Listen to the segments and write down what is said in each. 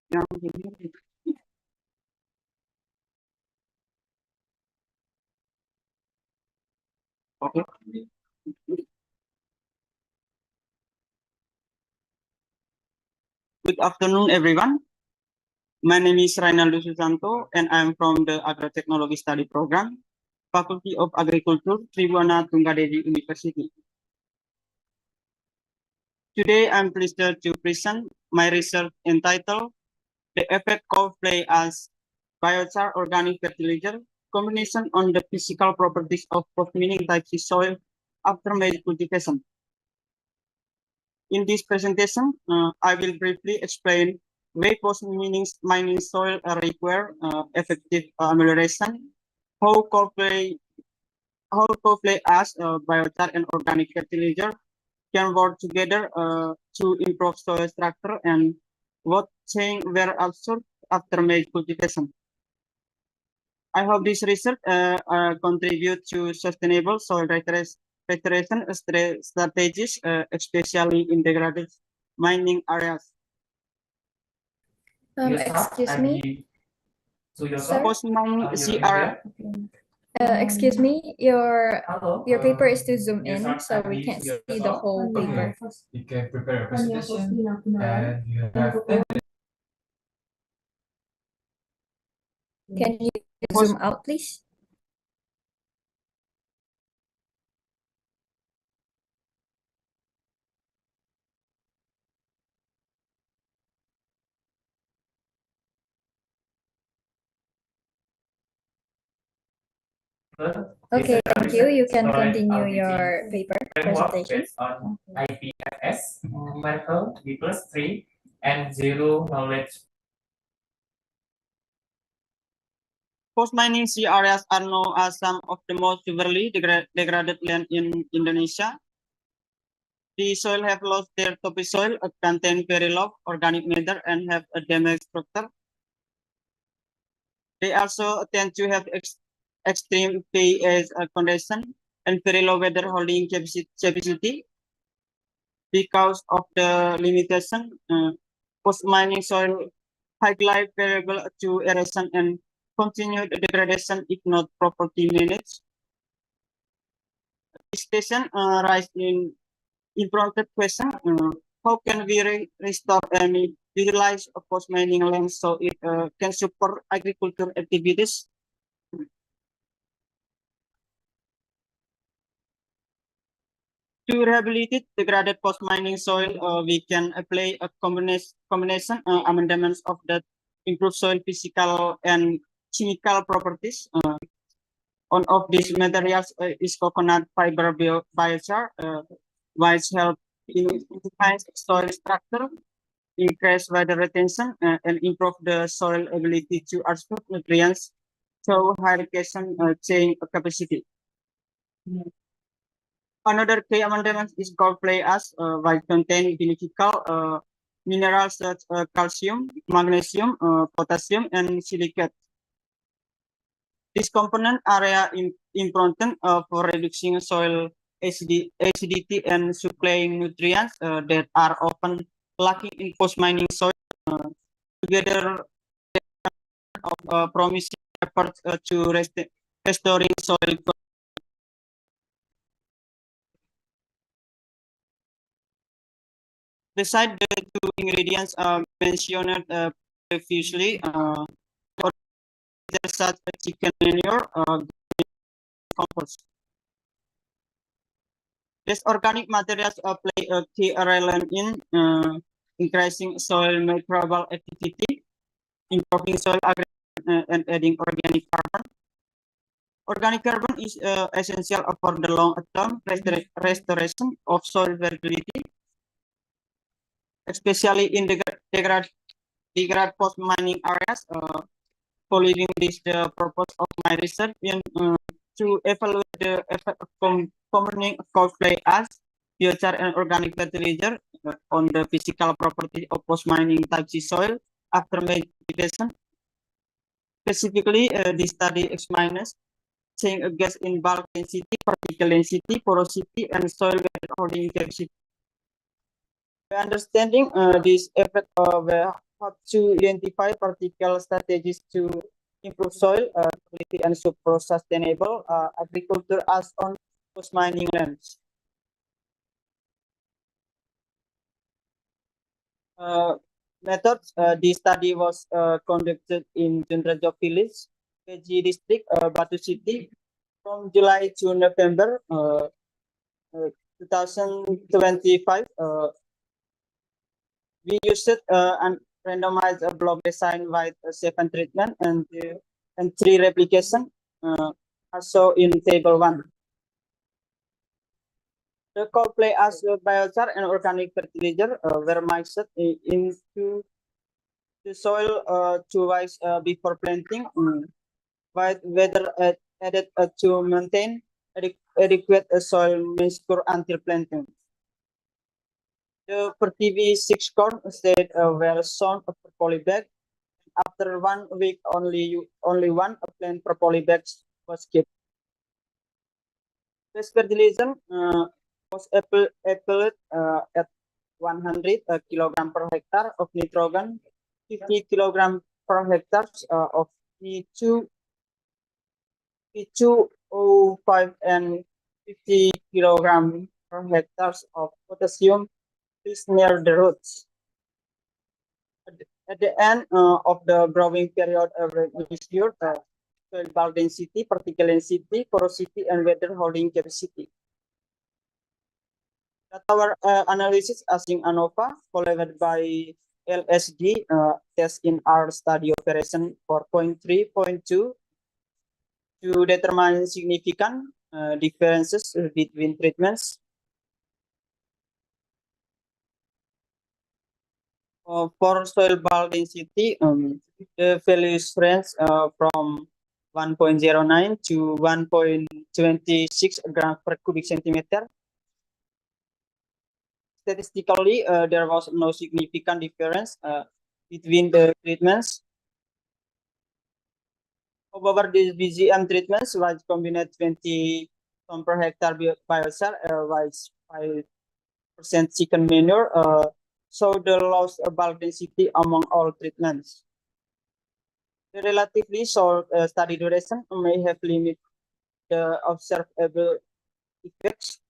Okay. Good afternoon, everyone. My name is Rainaldo Susanto, and I'm from the Agrotechnology Study Program, Faculty of Agriculture, Tribhuwana Tunggadewi University. Today, I'm pleased to present my research entitled "The Effect of Clay as Biochar Organic Fertilizer Combination on the Physical Properties of Post-mining type C Soil After Maize Cultivation." In this presentation, I will briefly explain why post-mining soil require effective amelioration, how co-play as biochar and organic fertilizer can work together to improve soil structure, and what change were observed after maize cultivation. I hope this research contribute to sustainable soil restoration strategies, especially in degraded mining areas. Excuse me, sir. Post-mining CR. Excuse me, your paper is to zoom in, so we can't see the whole paper. You can prepare a presentation and you have 10 Can you zoom out, please? Okay, thank you. You can continue your paper presentation. on IPFS, numerical B+3, and zero knowledge. Post-mining sea areas are known as some of the most severely degraded land in Indonesia. The soil have lost their topsoil, contain very low organic matter, and have a damaged structure. They also tend to have extreme pH condition and very low weather holding capacity. Because of the limitation, post-mining soil highlight variable to erosion and continued degradation if not properly managed. This question rise in important question: how can we restore and utilize post-mining land so it can support agriculture activities? To rehabilitate degraded post-mining soil, we can apply a combination amendments of that improve soil physical and chemical properties. One of these materials is coconut fiber biochar, which help enhance soil structure, increase water retention, and improve the soil ability to absorb nutrients through irrigation chain capacity. Another key amendment is gold play as which contain beneficial minerals such as calcium, magnesium, potassium, and silicate. This component area important for reducing soil acidity and supplying nutrients that are often lacking in post-mining soil. Together, of promising efforts to restoring soil. Besides the two ingredients mentioned previously, such as chicken manure, compost. These organic materials play a key role in increasing soil microbial activity, improving soil aggregation, and adding organic carbon. Organic carbon is essential for the long-term restoration of soil fertility, especially in degraded post-mining areas. Following this, the purpose of my research in to evaluate the effect of combining cold clay ash, biochar, and organic fertilizer on the physical property of post-mining type C soil after modification. Specifically, this study examines change gas in bulk density, particle density, porosity, and soil weather holding capacity. By understanding this effect of have to identify practical strategies to improve soil quality and support sustainable agriculture as on post-mining lands. Methods. The study was conducted in Junrejo Village, Keji District, Batu City, from July to November 2025. We used and randomized a block design with 7 treatment and 3 replication, as shown in table 1. The cold play as biochar and organic fertilizer were mixed into the soil twice before planting, with weather added to maintain adequate soil moisture until planting. The per TV 6 corn stayed were sown per polybag. After 1 week, only one plant per polybag was kept. This fertilizer was applied at 100 kilogram per hectare of nitrogen, 50 kilogram per hectare of P2O5, and 50 kilogram per hectare of potassium near the roots. At the end of the growing period, measured soil bulk density, particle density, porosity, and weather holding capacity. Our analysis using ANOVA, followed by LSD, test in our study operation 4.3.2 to determine significant differences between treatments. For soil bulk density, the values range from 1.09 to 1.26 grams per cubic centimeter. Statistically, there was no significant difference between the treatments. However, the BGM treatments was combined 20 ton per hectare biochar was 5% chicken manure. So the loss of bulk density among all treatments. The relatively short study duration may have limited the observable effects.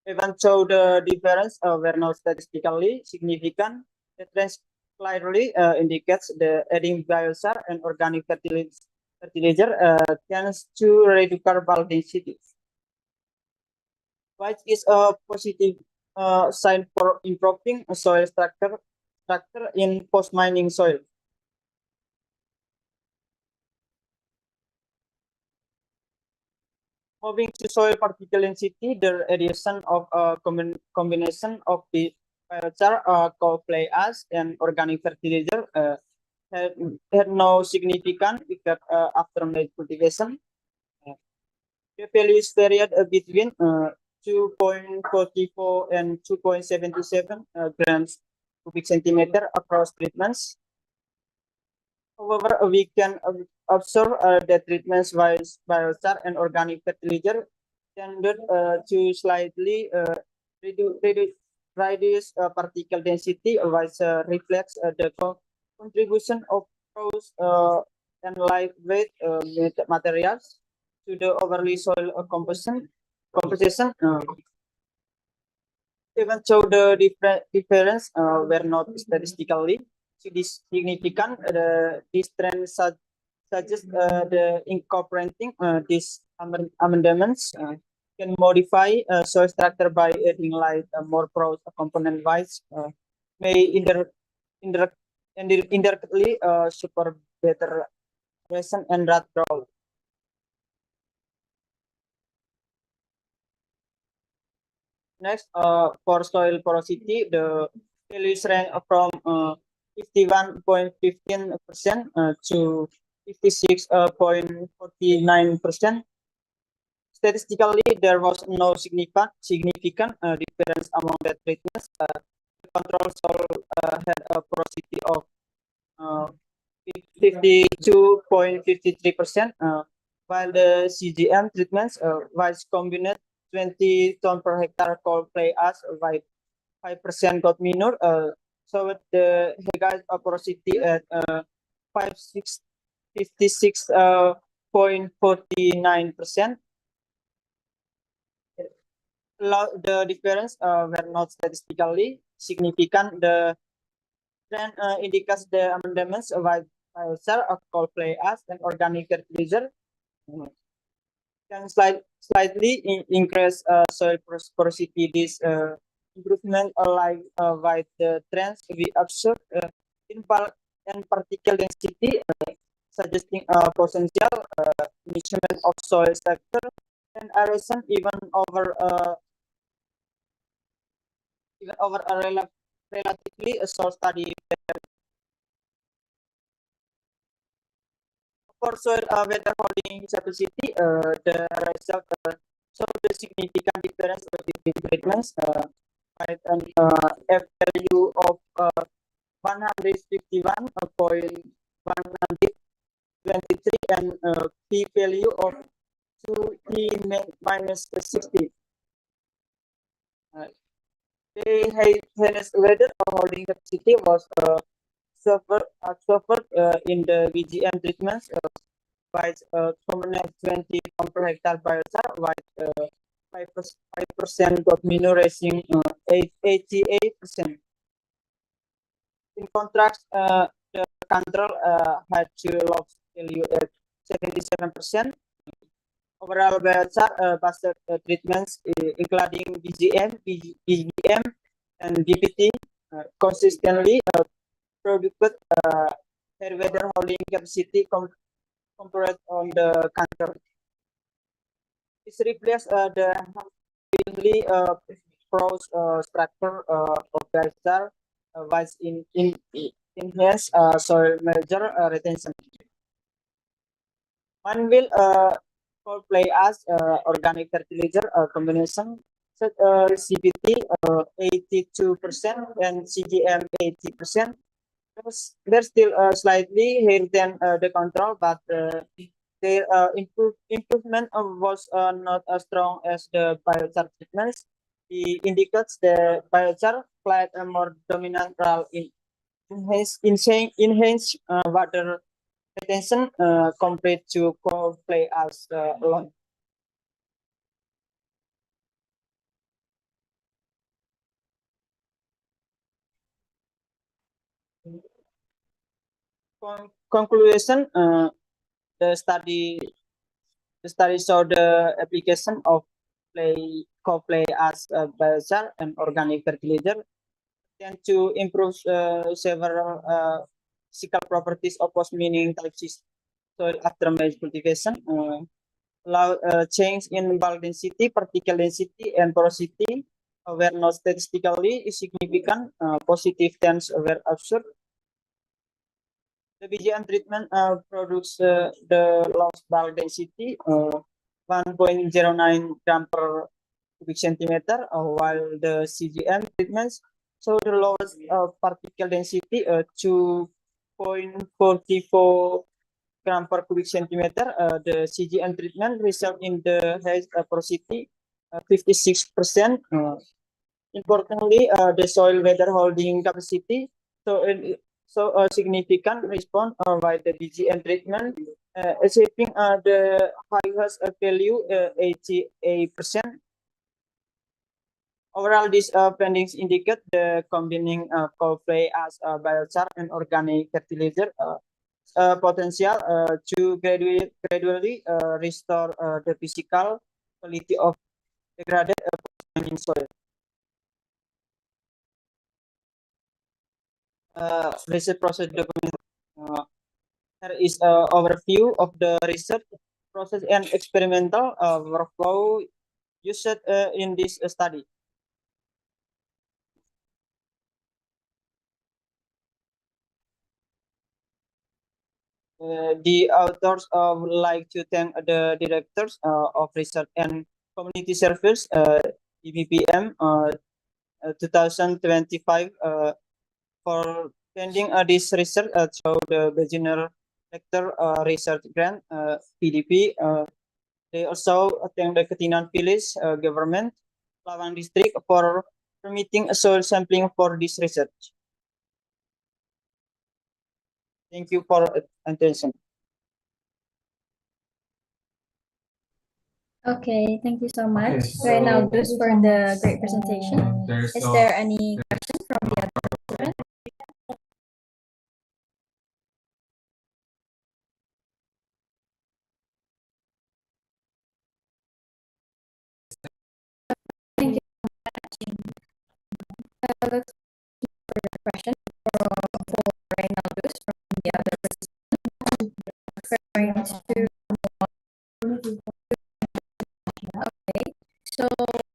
Even though the difference were not statistically significant, the trend clearly indicates the adding biochar and organic fertilizer tends to reduce bulk density, which is a positive sign for improving soil structure in post-mining soil. Moving to soil particle density, the addition of a combination of the biochar, cold clay ash, and organic fertilizer had no significant effect after net cultivation. The values varied between 2.44 and 2.77 grams cubic centimeter across treatments. However, we can observe that treatments with biochar and organic fertilizer tended to slightly reduce particle density, which reflects the contribution of those and lightweight materials to the overall soil composition. Even though the difference were not statistically significant, this trend suggests the incorporating these amendments can modify soil structure by adding light more porous component wise may indirectly support better erosion and rot growth. Next, for soil porosity, the values range from 51.15% to 56.49%. Statistically, there was no significant difference among the treatments. The control soil had a porosity of 52.53%, while the CGM treatments was combined 20 ton per hectare cold clay ash with 5% goat manure, showed the Hegel porosity at 56.49%. The difference were not statistically significant. The trend indicates the amendments by biochar of coal play as an organic fertilizer can slightly increase soil porosity. This improvement align with the trends we observed in bulk and particle density, suggesting a potential management of soil structure and erosion even over a relatively short study. For soil weather holding capacity, the result showed a significant difference between treatments, with an F value of 151.123 and P value of 2e minus 60. The highest weather holding capacity was suffered in the VGM treatments by component 20 ton per hectare biochar with 5% of minor raising 88%. In contrast, the control had two loss value at 77%. Overall biochar based treatments including VGM, VGM, and VPT consistently produced fair weather holding capacity compared on the control. This reflects the mainly pros structure of biochar was in enhance soil moisture retention. One will play as organic fertilizer combination set CBT 82% and CGM 80%. They're still slightly higher than the control, but their improvement was not as strong as the biochar treatments. It indicates the biochar played a more dominant role in enhance water retention compared to coal play as alone. Conclusion: the study showed the application of coal play as a biochar and organic fertilizer tend to improve several physical properties of post-mining type soil after maize cultivation. Allow change in bulk density, particle density, and porosity were not statistically significant. Positive trends were observed. The BGM treatment produces the lowest bulk density 1.09 gram per cubic centimeter, while the CGM treatments show the lowest particle density 2.44 gram per cubic centimeter. The CGM treatment result in the highest porosity 56%. Importantly, the soil weather holding capacity so a significant response by the BGM treatment, achieving the highest value 88%. Overall, these findings indicate the combining coal play as a biochar and organic fertilizer potential to gradually restore the physical quality of degraded mining soil. Research process document. There is an overview of the research process and experimental workflow used in this study. The authors would like to thank the directors of research and community service, EBPM 2025, for pending this research through the Beginner Lecture Research Grant, PDP. They also thank the Ketinan Village government, Lawang District, for permitting a soil sampling for this research. Thank you for attention. Okay, thank you so Okay, much. Right now, so- Gus for the great presentation. There's Is no- there any question from the other student? Thank you so much. Let's for your question.